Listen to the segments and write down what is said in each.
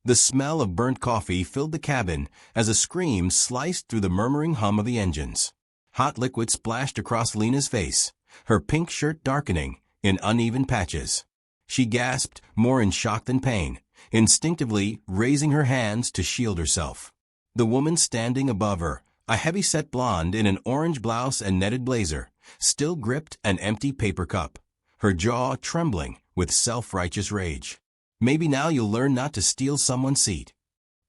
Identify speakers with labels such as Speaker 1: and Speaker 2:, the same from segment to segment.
Speaker 1: The smell of burnt coffee filled the cabin as a scream sliced through the murmuring hum of the engines. Hot liquid splashed across Lena's face, her pink shirt darkening in uneven patches. She gasped, more in shock than pain, instinctively raising her hands to shield herself. The woman standing above her, a heavy-set blonde in an orange blouse and netted blazer, still gripped an empty paper cup, her jaw trembling with self-righteous rage. "Maybe now you'll learn not to steal someone's seat,"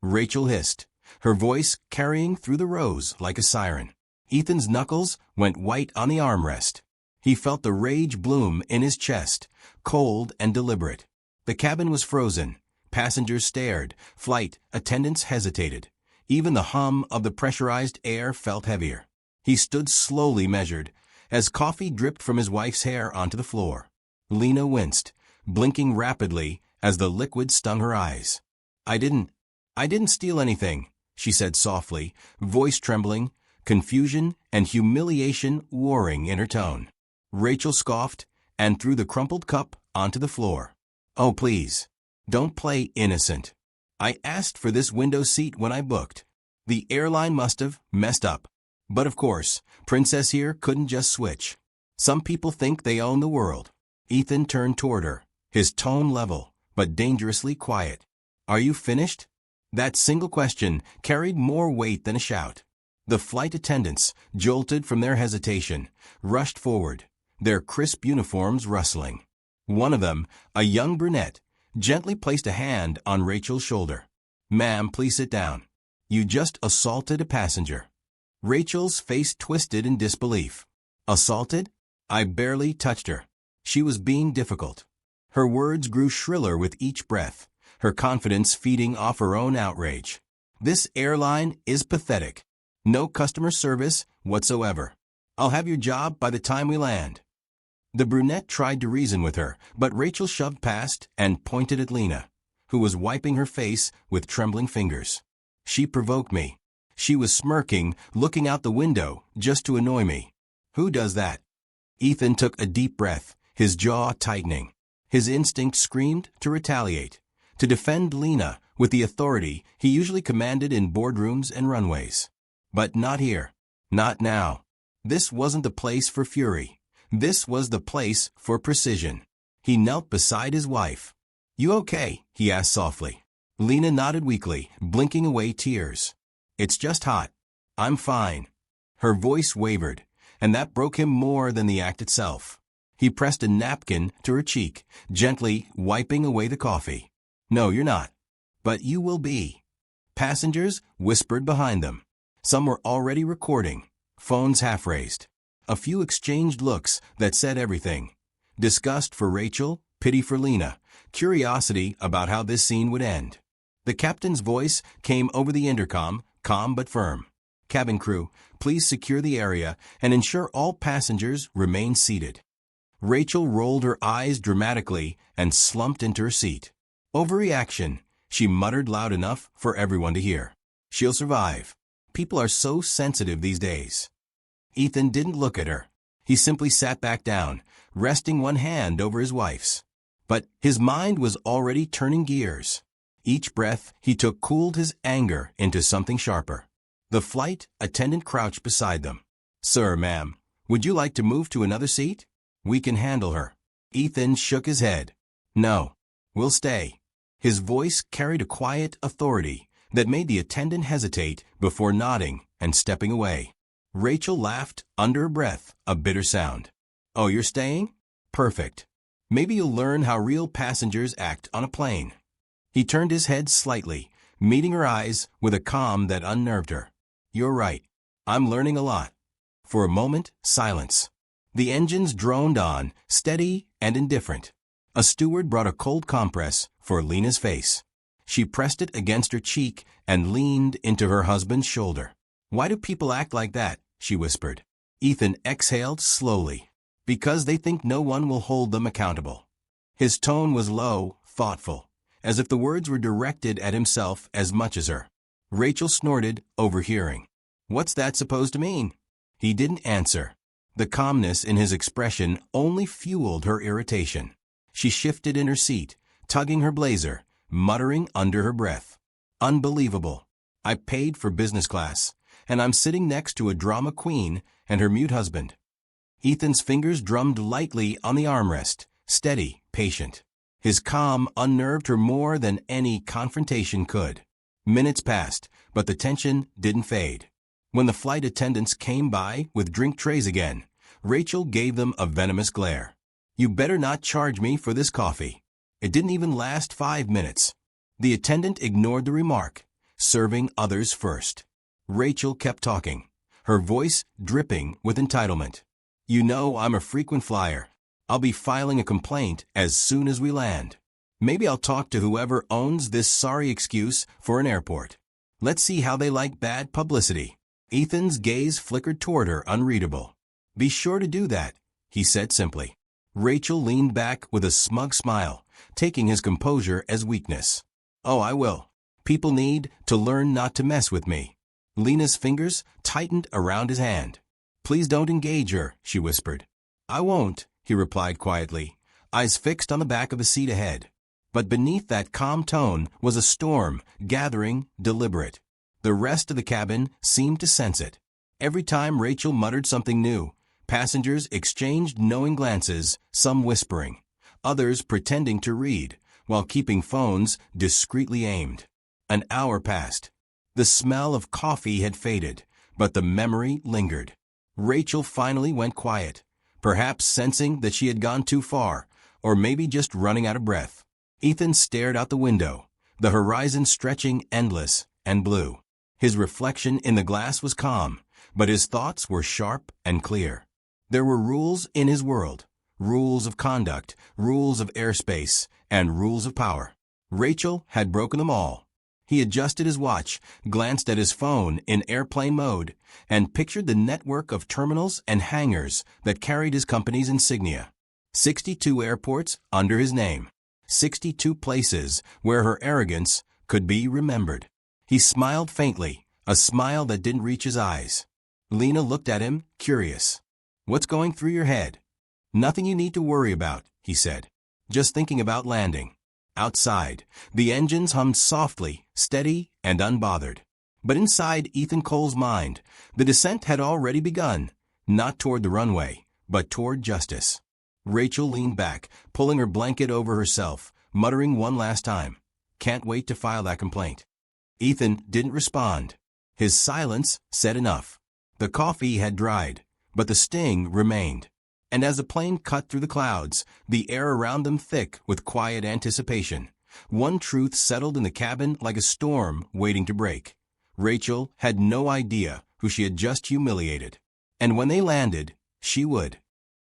Speaker 1: Rachel hissed, her voice carrying through the rows like a siren. Ethan's knuckles went white on the armrest. He felt the rage bloom in his chest, cold and deliberate. The cabin was frozen. Passengers stared. Flight attendants hesitated. Even the hum of the pressurized air felt heavier. He stood slowly measured, as coffee dripped from his wife's hair onto the floor. Lena winced, blinking rapidly as the liquid stung her eyes. I didn't steal anything," she said softly, voice trembling, confusion and humiliation warring in her tone. Rachel scoffed and threw the crumpled cup onto the floor. "Oh, please, don't play innocent. I asked for this window seat when I booked. The airline must have messed up. But of course, Princess here couldn't just switch. Some people think they own the world." Ethan turned toward her, his tone level, but dangerously quiet. "Are you finished?" That single question carried more weight than a shout. The flight attendants, jolted from their hesitation, rushed forward, their crisp uniforms rustling. One of them, a young brunette, gently placed a hand on Rachel's shoulder. "Ma'am, please sit down. You just assaulted a passenger." Rachel's face twisted in disbelief. "Assaulted? I barely touched her." She was being difficult. Her words grew shriller with each breath, her confidence feeding off her own outrage. "This airline is pathetic. No customer service whatsoever. I'll have your job by the time we land." The brunette tried to reason with her, but Rachel shoved past and pointed at Lena, who was wiping her face with trembling fingers. "She provoked me. She was smirking, looking out the window, just to annoy me." "Who does that?" Ethan took a deep breath, his jaw tightening. His instinct screamed to retaliate, to defend Lena with the authority he usually commanded in boardrooms and runways. But not here. Not now. This wasn't the place for fury. This was the place for precision. He knelt beside his wife. "You okay?" he asked softly. Lena nodded weakly, blinking away tears. "It's just hot. I'm fine." Her voice wavered, and that broke him more than the act itself. He pressed a napkin to her cheek, gently wiping away the coffee. "No, you're not. But you will be." Passengers whispered behind them. Some were already recording, phones half raised. A few exchanged looks that said everything. Disgust for Rachel, pity for Lena, curiosity about how this scene would end. The captain's voice came over the intercom, calm but firm. "Cabin crew, please secure the area and ensure all passengers remain seated." Rachel rolled her eyes dramatically and slumped into her seat. "Overreaction," she muttered loud enough for everyone to hear. "She'll survive. People are so sensitive these days." Ethan didn't look at her. He simply sat back down, resting one hand over his wife's. But his mind was already turning gears. Each breath he took cooled his anger into something sharper. The flight attendant crouched beside them. "Sir, ma'am, would you like to move to another seat? We can handle her." Ethan shook his head. "No, we'll stay." His voice carried a quiet authority that made the attendant hesitate before nodding and stepping away. Rachel laughed under her breath, a bitter sound. "Oh, you're staying? Perfect. Maybe you'll learn how real passengers act on a plane." He turned his head slightly, meeting her eyes with a calm that unnerved her. "You're right. I'm learning a lot." For a moment, silence. The engines droned on, steady and indifferent. A steward brought a cold compress for Lena's face. She pressed it against her cheek and leaned into her husband's shoulder. "Why do people act like that?" she whispered. Ethan exhaled slowly. "Because they think no one will hold them accountable." His tone was low, thoughtful, as if the words were directed at himself as much as her. Rachel snorted, overhearing. "What's that supposed to mean?" He didn't answer. The calmness in his expression only fueled her irritation. She shifted in her seat, tugging her blazer, muttering under her breath. Unbelievable. I paid for business class, and I'm sitting next to a drama queen and her mute husband. Ethan's fingers drummed lightly on the armrest, steady, patient. His calm unnerved her more than any confrontation could. Minutes passed, but the tension didn't fade. When the flight attendants came by with drink trays again, Rachel gave them a venomous glare. "You better not charge me for this coffee." It didn't even last 5 minutes. The attendant ignored the remark, serving others first. Rachel kept talking, her voice dripping with entitlement. "You know I'm a frequent flyer. I'll be filing a complaint as soon as we land. Maybe I'll talk to whoever owns this sorry excuse for an airport. Let's see how they like bad publicity." Ethan's gaze flickered toward her, unreadable. "Be sure to do that," he said simply. Rachel leaned back with a smug smile, taking his composure as weakness. "Oh, I will. People need to learn not to mess with me." Lena's fingers tightened around his hand. "Please don't engage her," she whispered. "I won't," he replied quietly, eyes fixed on the back of the seat ahead. But beneath that calm tone was a storm, gathering, deliberate. The rest of the cabin seemed to sense it. Every time Rachel muttered something new, passengers exchanged knowing glances, some whispering, others pretending to read, while keeping phones discreetly aimed. An hour passed. The smell of coffee had faded, but the memory lingered. Rachel finally went quiet, perhaps sensing that she had gone too far, or maybe just running out of breath. Ethan stared out the window, the horizon stretching endless and blue. His reflection in the glass was calm, but his thoughts were sharp and clear. There were rules in his world, rules of conduct, rules of airspace, and rules of power. Rachel had broken them all. He adjusted his watch, glanced at his phone in airplane mode, and pictured the network of terminals and hangars that carried his company's insignia. 62 airports under his name. 62 places where her arrogance could be remembered. He smiled faintly, a smile that didn't reach his eyes. Lena looked at him, curious. "What's going through your head?" "Nothing you need to worry about," he said. "Just thinking about landing." Outside, the engines hummed softly, steady, and unbothered. But inside Ethan Cole's mind, the descent had already begun, not toward the runway, but toward justice. Rachel leaned back, pulling her blanket over herself, muttering one last time, "Can't wait to file that complaint." Ethan didn't respond. His silence said enough. The coffee had dried, but the sting remained. And as the plane cut through the clouds, the air around them thick with quiet anticipation, one truth settled in the cabin like a storm waiting to break. Rachel had no idea who she had just humiliated. And when they landed, she would.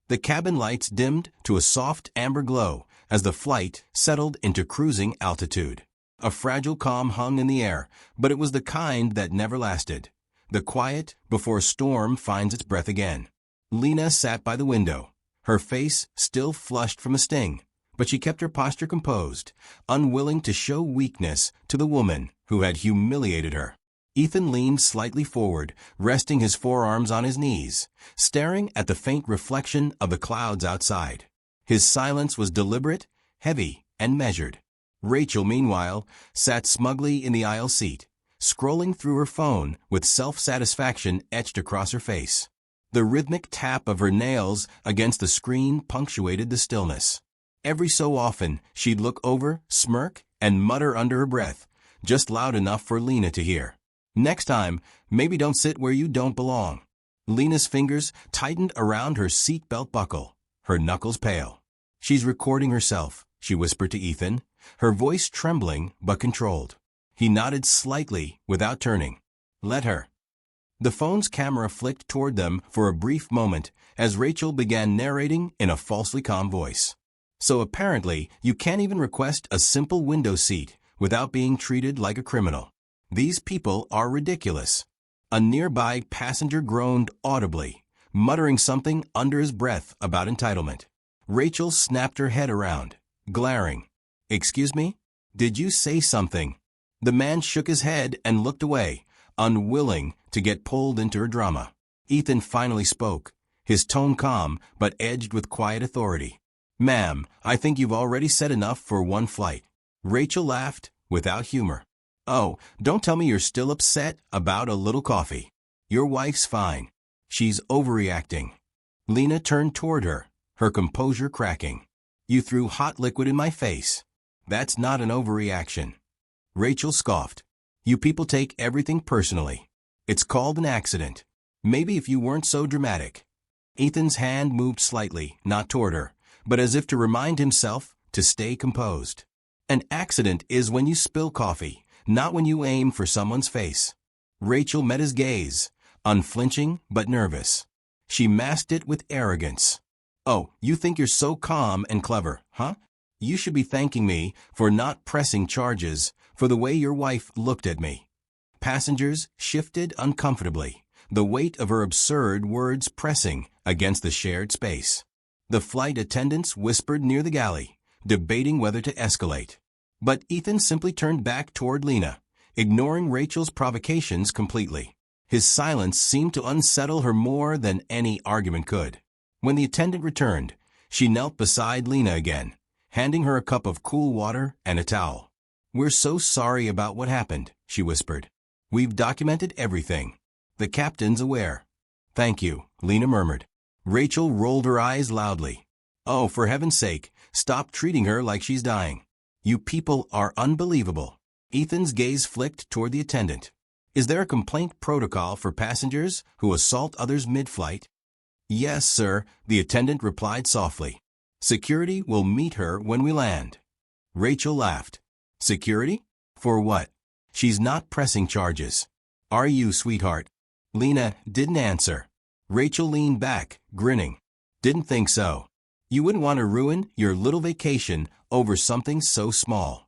Speaker 1: The cabin lights dimmed to a soft amber glow as the flight settled into cruising altitude. A fragile calm hung in the air, but it was the kind that never lasted. The quiet before a storm finds its breath again. Lena sat by the window, her face still flushed from a sting, but she kept her posture composed, unwilling to show weakness to the woman who had humiliated her. Ethan leaned slightly forward, resting his forearms on his knees, staring at the faint reflection of the clouds outside. His silence was deliberate, heavy, and measured. Rachel, meanwhile, sat smugly in the aisle seat, scrolling through her phone with self-satisfaction etched across her face. The rhythmic tap of her nails against the screen punctuated the stillness. Every so often, she'd look over, smirk, and mutter under her breath, just loud enough for Lena to hear. "Next time, maybe don't sit where you don't belong." Lena's fingers tightened around her seatbelt buckle, her knuckles pale. "She's recording herself," she whispered to Ethan, her voice trembling but controlled. He nodded slightly without turning. "Let her." The phone's camera flicked toward them for a brief moment as Rachel began narrating in a falsely calm voice. "So apparently, you can't even request a simple window seat without being treated like a criminal. These people are ridiculous." A nearby passenger groaned audibly, muttering something under his breath about entitlement. Rachel snapped her head around, glaring. "Excuse me? Did you say something?" The man shook his head and looked away, unwilling to get pulled into her drama. Ethan finally spoke, his tone calm but edged with quiet authority. "Ma'am, I think you've already said enough for one flight. Rachel laughed, without humor. Oh, don't tell me you're still upset about a little coffee. Your wife's fine. She's overreacting. Lena turned toward her, her composure cracking. You threw hot liquid in my face. That's not an overreaction. Rachel scoffed. You people take everything personally. It's called an accident. Maybe if you weren't so dramatic. Ethan's hand moved slightly, not toward her, but as if to remind himself to stay composed. An accident is when you spill coffee, not when you aim for someone's face. Rachel met his gaze, unflinching but nervous. She masked it with arrogance. Oh, you think you're so calm and clever, huh? You should be thanking me for not pressing charges for the way your wife looked at me. Passengers shifted uncomfortably, the weight of her absurd words pressing against the shared space. The flight attendants whispered near the galley, debating whether to escalate. But Ethan simply turned back toward Lena, ignoring Rachel's provocations completely. His silence seemed to unsettle her more than any argument could. When the attendant returned, she knelt beside Lena again, handing her a cup of cool water and a towel. We're so sorry about what happened, she whispered. We've documented everything. The captain's aware. Thank you, Lena murmured. Rachel rolled her eyes loudly. Oh, for heaven's sake, stop treating her like she's dying. You people are unbelievable. Ethan's gaze flicked toward the attendant. Is there a complaint protocol for passengers who assault others mid-flight? Yes, sir, the attendant replied softly. Security will meet her when we land. Rachel laughed. Security? For what? She's not pressing charges. Are you, sweetheart? Lena didn't answer. Rachel leaned back, grinning. Didn't think so. You wouldn't want to ruin your little vacation over something so small.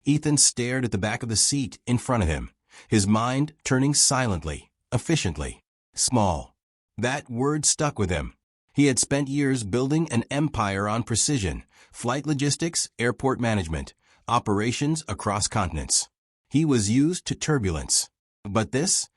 Speaker 1: Ethan stared at the back of the seat in front of him, his mind turning silently, efficiently. Small. That word stuck with him. He had spent years building an empire on precision, flight logistics, airport management, operations across continents. He was used to turbulence. But this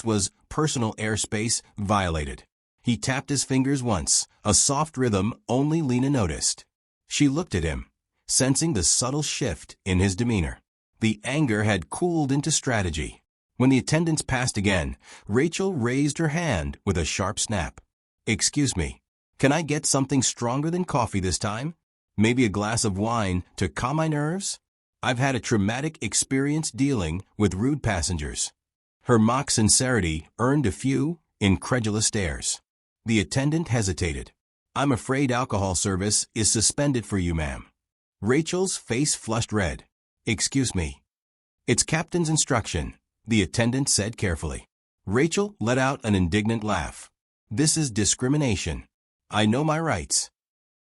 Speaker 1: was personal airspace violated. He tapped his fingers once, a soft rhythm only Lena noticed. She looked at him, sensing the subtle shift in his demeanor. The anger had cooled into strategy. When the attendants passed again, Rachel raised her hand with a sharp snap. Excuse me, can I get something stronger than coffee this time? Maybe a glass of wine to calm my nerves? I've had a traumatic experience dealing with rude passengers. Her mock sincerity earned a few incredulous stares. The attendant hesitated. I'm afraid alcohol service is suspended for you, ma'am. Rachel's face flushed red. Excuse me. It's captain's instruction, the attendant said carefully. Rachel let out an indignant laugh. This is discrimination. I know my rights.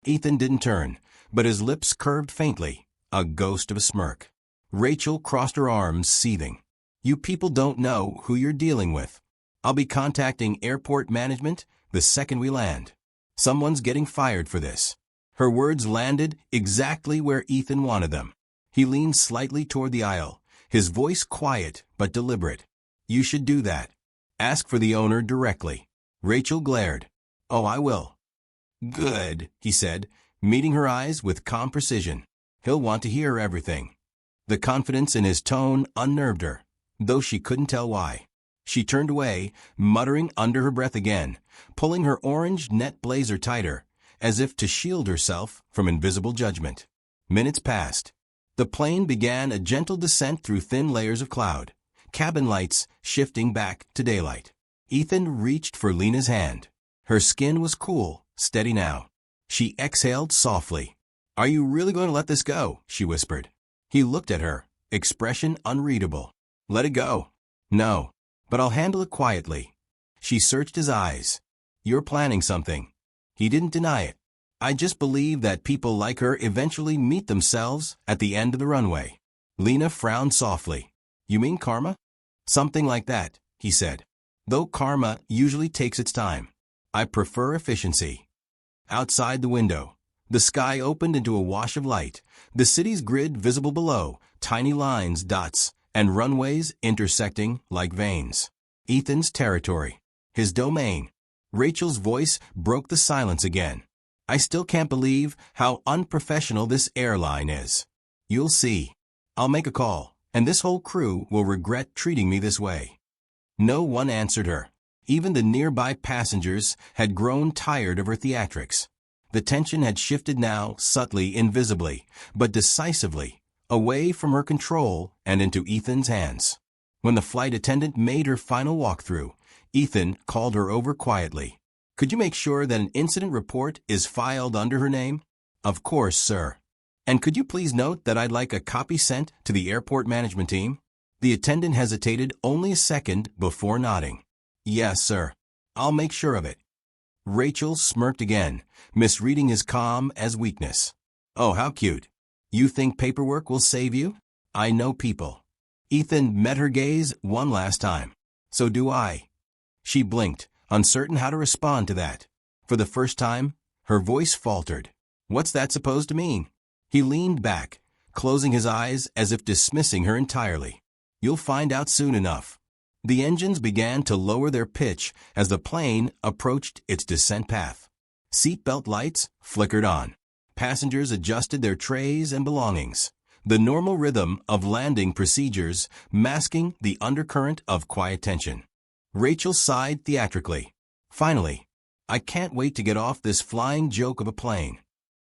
Speaker 1: Ethan didn't turn, but his lips curved faintly, a ghost of a smirk. Rachel crossed her arms, seething. You people don't know who you're dealing with. I'll be contacting airport management the second we land. Someone's getting fired for this. Her words landed exactly where Ethan wanted them. He leaned slightly toward the aisle, his voice quiet but deliberate. You should do that. Ask for the owner directly. Rachel glared. Oh, I will. Good, he said, meeting her eyes with calm precision. He'll want to hear everything. The confidence in his tone unnerved her, though she couldn't tell why. She turned away, muttering under her breath again, pulling her orange net blazer tighter, as if to shield herself from invisible judgment. Minutes passed. The plane began a gentle descent through thin layers of cloud, cabin lights shifting back to daylight. Ethan reached for Lena's hand. Her skin was cool, steady now. She exhaled softly. Are you really going to let this go? She whispered. He looked at her, expression unreadable. Let it go. No, but I'll handle it quietly. She searched his eyes. You're planning something. He didn't deny it. I just believe that people like her eventually meet themselves at the end of the runway. Lena frowned softly. You mean karma? Something like that, he said. Though karma usually takes its time. I prefer efficiency. Outside the window, the sky opened into a wash of light, the city's grid visible below, tiny lines, dots, and runways intersecting like veins. Ethan's territory. His domain. Rachel's voice broke the silence again. I still can't believe how unprofessional this airline is. You'll see. I'll make a call, and this whole crew will regret treating me this way." No one answered her. Even the nearby passengers had grown tired of her theatrics. The tension had shifted now, subtly, invisibly, but decisively, away from her control and into Ethan's hands. When the flight attendant made her final walkthrough, Ethan called her over quietly. "Could you make sure that an incident report is filed under her name?" "Of course, sir." "And could you please note that I'd like a copy sent to the airport management team?" The attendant hesitated only a second before nodding. "Yes, sir. I'll make sure of it." Rachel smirked again, misreading his calm as weakness. "Oh, how cute. You think paperwork will save you? I know people." Ethan met her gaze one last time. "So do I." She blinked, uncertain how to respond to that. For the first time, her voice faltered. "What's that supposed to mean?" He leaned back, closing his eyes as if dismissing her entirely. "You'll find out soon enough." The engines began to lower their pitch as the plane approached its descent path. Seatbelt lights flickered on. Passengers adjusted their trays and belongings. The normal rhythm of landing procedures masking the undercurrent of quiet tension. Rachel sighed theatrically. Finally, "I can't wait to get off this flying joke of a plane."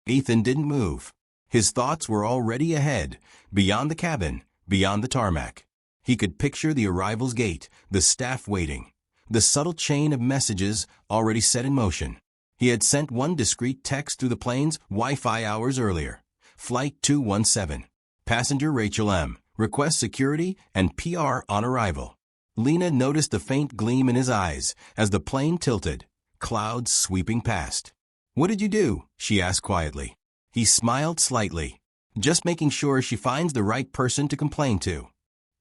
Speaker 1: Ethan didn't move. His thoughts were already ahead, beyond the cabin, beyond the tarmac. He could picture the arrival's gate, the staff waiting, the subtle chain of messages already set in motion. He had sent one discreet text through the plane's Wi-Fi hours earlier. Flight 217. Passenger Rachel M. Request security and PR on arrival. Lena noticed the faint gleam in his eyes as the plane tilted, clouds sweeping past. "What did you do?" she asked quietly. He smiled slightly. "Just making sure she finds the right person to complain to."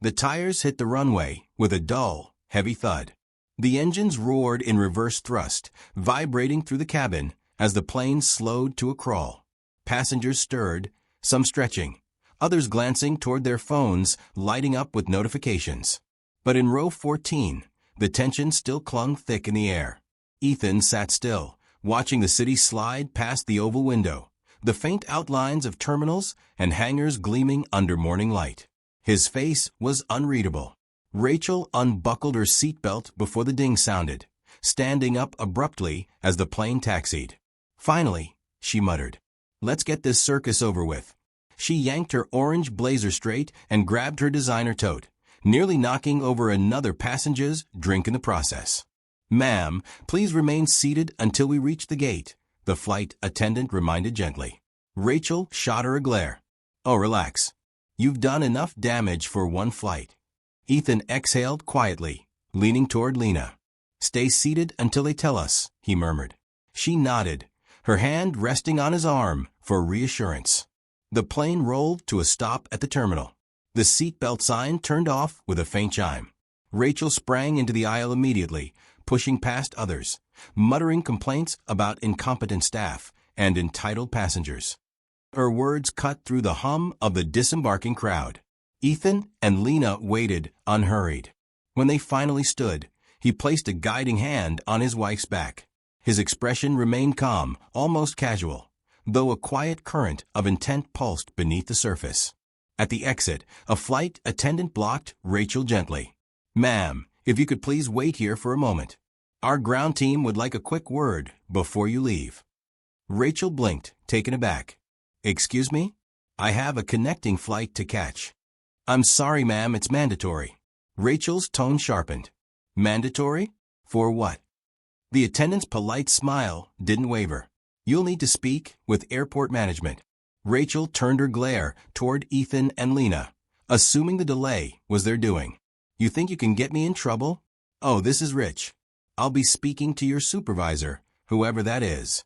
Speaker 1: The tires hit the runway with a dull, heavy thud. The engines roared in reverse thrust, vibrating through the cabin as the plane slowed to a crawl. Passengers stirred, some stretching, others glancing toward their phones, lighting up with notifications. But in row 14, the tension still clung thick in the air. Ethan sat still, watching the city slide past the oval window, the faint outlines of terminals and hangars gleaming under morning light. His face was unreadable. Rachel unbuckled her seatbelt before the ding sounded, standing up abruptly as the plane taxied. "Finally," she muttered. "Let's get this circus over with." She yanked her orange blazer straight and grabbed her designer tote, nearly knocking over another passenger's drink in the process. "Ma'am, please remain seated until we reach the gate," the flight attendant reminded gently. Rachel shot her a glare. "Oh, relax. You've done enough damage for one flight." Ethan exhaled quietly, leaning toward Lena. "Stay seated until they tell us," he murmured. She nodded, her hand resting on his arm for reassurance. The plane rolled to a stop at the terminal. The seatbelt sign turned off with a faint chime. Rachel sprang into the aisle immediately, pushing past others, muttering complaints about incompetent staff and entitled passengers. Her words cut through the hum of the disembarking crowd. Ethan and Lena waited, unhurried. When they finally stood, he placed a guiding hand on his wife's back. His expression remained calm, almost casual, though a quiet current of intent pulsed beneath the surface. At the exit, a flight attendant blocked Rachel gently. "Ma'am, if you could please wait here for a moment. Our ground team would like a quick word before you leave." Rachel blinked, taken aback. "Excuse me? I have a connecting flight to catch." "I'm sorry, ma'am, it's mandatory." Rachel's tone sharpened. "Mandatory? For what?" The attendant's polite smile didn't waver. "You'll need to speak with airport management." Rachel turned her glare toward Ethan and Lena, assuming the delay was their doing. "You think you can get me in trouble? Oh, this is rich. I'll be speaking to your supervisor, whoever that is."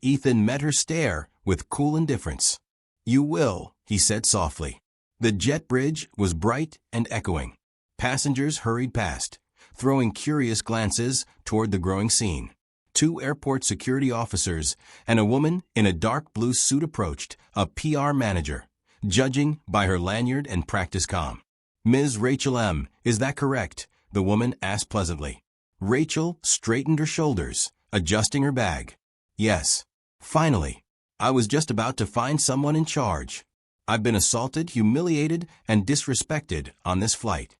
Speaker 1: Ethan met her stare with cool indifference. "You will," he said softly. The jet bridge was bright and echoing. Passengers hurried past, throwing curious glances toward the growing scene. 2 airport security officers and a woman in a dark blue suit approached, a PR manager, judging by her lanyard and practice comm. "Ms. Rachel M., is that correct?" the woman asked pleasantly. Rachel straightened her shoulders, adjusting her bag. "Yes. Finally. I was just about to find someone in charge." I've been assaulted, humiliated, and disrespected on this flight."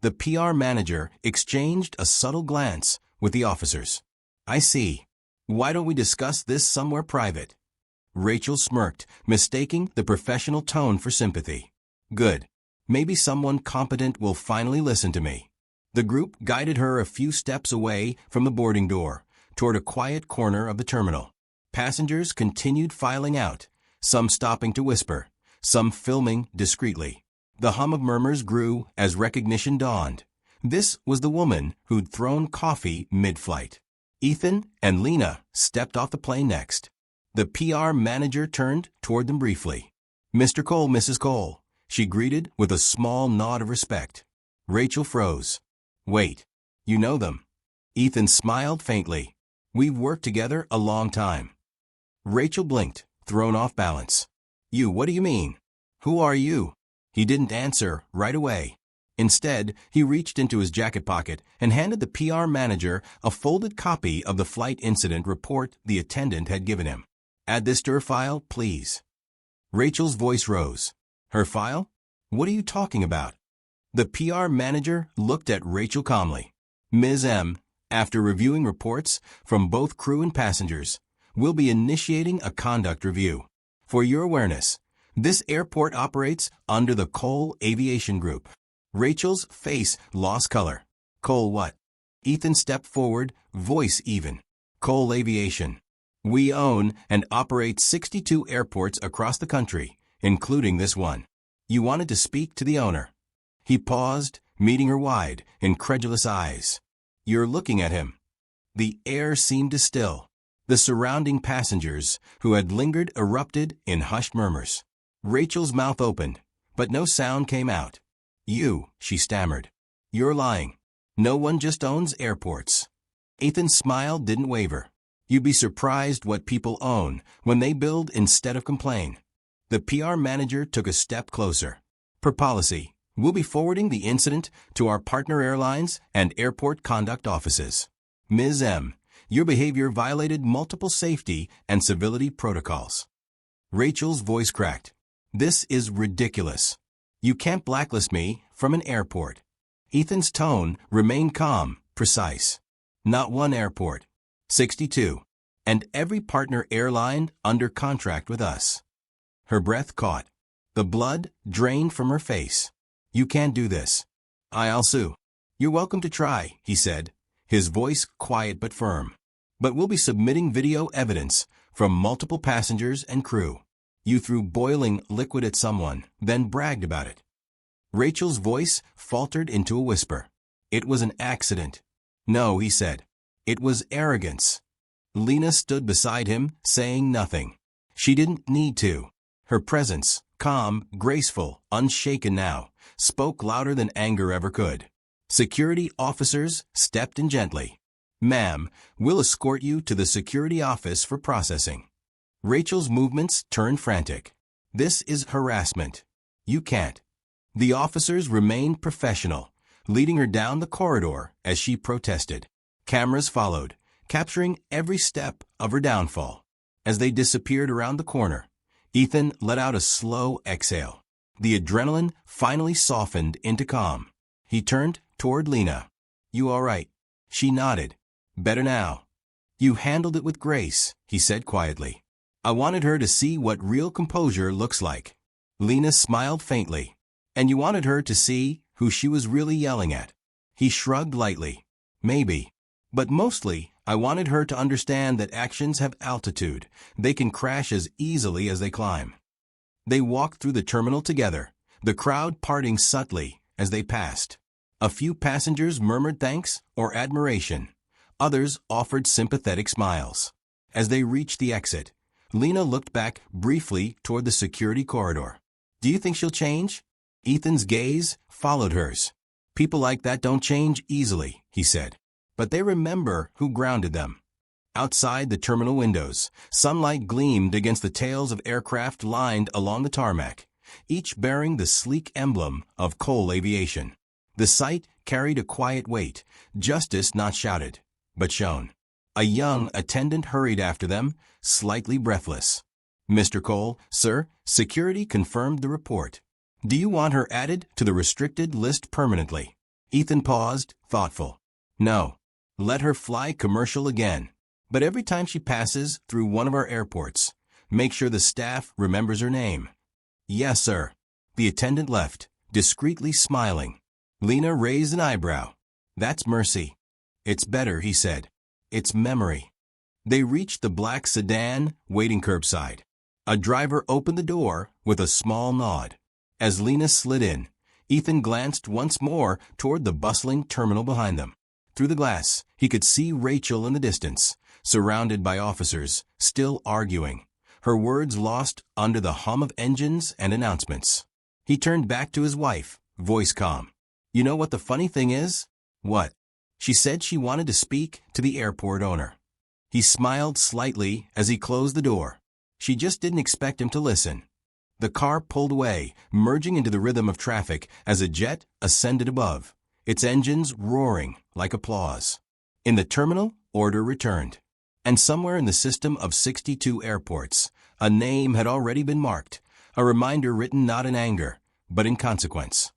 Speaker 1: The PR manager exchanged a subtle glance with the officers. "I see. Why don't we discuss this somewhere private?" Rachel smirked, mistaking the professional tone for sympathy. "Good. Maybe someone competent will finally listen to me." The group guided her a few steps away from the boarding door, toward a quiet corner of the terminal. Passengers continued filing out, some stopping to whisper, some filming discreetly. The hum of murmurs grew as recognition dawned. This was the woman who'd thrown coffee mid-flight. Ethan and Lena stepped off the plane next. The PR manager turned toward them briefly. "Mr. Cole, Mrs. Cole," she greeted with a small nod of respect. Rachel froze. "Wait, you know them?" Ethan smiled faintly. "We've worked together a long time." Rachel blinked, thrown off balance. What do you mean? Who are you?" He didn't answer right away. Instead, he reached into his jacket pocket and handed the PR manager a folded copy of the flight incident report the attendant had given him. "Add this to her file, please." Rachel's voice rose. "Her file? What are you talking about?" The PR manager looked at Rachel calmly. "Ms. M, after reviewing reports from both crew and passengers, we'll be initiating a conduct review. For your awareness, this airport operates under the Cole Aviation Group." Rachel's face lost color. "Cole what?" Ethan stepped forward, voice even. "Cole Aviation. We own and operate 62 airports across the country, including this one. You wanted to speak to the owner." He paused, meeting her wide, incredulous eyes. "You're looking at him." The air seemed to still. The surrounding passengers, who had lingered, erupted in hushed murmurs. Rachel's mouth opened, but no sound came out. She stammered. "You're lying. No one just owns airports." Ethan's smile didn't waver. "You'd be surprised what people own when they build instead of complain." The PR manager took a step closer. "Per policy, we'll be forwarding the incident to our partner airlines and airport conduct offices. Ms. M, your behavior violated multiple safety and civility protocols." Rachel's voice cracked. "This is ridiculous. You can't blacklist me from an airport." Ethan's tone remained calm, precise. "Not one airport. 62. And every partner airline under contract with us." Her breath caught. The blood drained from her face. "You can't do this. I'll sue." "You're welcome to try," he said, his voice quiet but firm. "But we'll be submitting video evidence from multiple passengers and crew. You threw boiling liquid at someone, then bragged about it." Rachel's voice faltered into a whisper. "It was an accident." "No," he said. "It was arrogance." Lena stood beside him, saying nothing. She didn't need to. Her presence, calm, graceful, unshaken now, spoke louder than anger ever could. Security officers stepped in gently. "Ma'am, we'll escort you to the security office for processing." Rachel's movements turned frantic. "This is harassment. You can't." The officers remained professional, leading her down the corridor as she protested. Cameras followed, capturing every step of her downfall. As they disappeared around the corner, Ethan let out a slow exhale. The adrenaline finally softened into calm. He turned toward Lena. "You all right?" She nodded. "Better now." "You handled it with grace," he said quietly. "I wanted her to see what real composure looks like." Lena smiled faintly. "And you wanted her to see who she was really yelling at." He shrugged lightly. "Maybe. But mostly, I wanted her to understand that actions have altitude. They can crash as easily as they climb." They walked through the terminal together, the crowd parting subtly as they passed. A few passengers murmured thanks or admiration. Others offered sympathetic smiles. As they reached the exit, Lena looked back briefly toward the security corridor. "Do you think she'll change?" Ethan's gaze followed hers. "People like that don't change easily," he said. "But they remember who grounded them." Outside the terminal windows, sunlight gleamed against the tails of aircraft lined along the tarmac, each bearing the sleek emblem of Cole Aviation. The sight carried a quiet weight, justice not shouted, but shown. A young attendant hurried after them, slightly breathless. Mr. Cole, sir, security confirmed the report. Do you want her added to the restricted list permanently? Ethan paused, thoughtful. No. Let her fly commercial again. But every time she passes through one of our airports, make sure the staff remembers her name. Yes, sir. The attendant left, discreetly smiling. Lena raised an eyebrow. That's mercy. It's better, he said. It's memory. They reached the black sedan, waiting curbside. A driver opened the door with a small nod. As Lena slid in, Ethan glanced once more toward the bustling terminal behind them. Through the glass, he could see Rachel in the distance, surrounded by officers, still arguing, her words lost under the hum of engines and announcements. He turned back to his wife, voice calm. You know what the funny thing is? What? She said she wanted to speak to the airport owner. He smiled slightly as he closed the door. She just didn't expect him to listen. The car pulled away, merging into the rhythm of traffic as a jet ascended above, its engines roaring like applause. In the terminal, order returned. And somewhere in the system of 62 airports, a name had already been marked, a reminder written not in anger, but in consequence.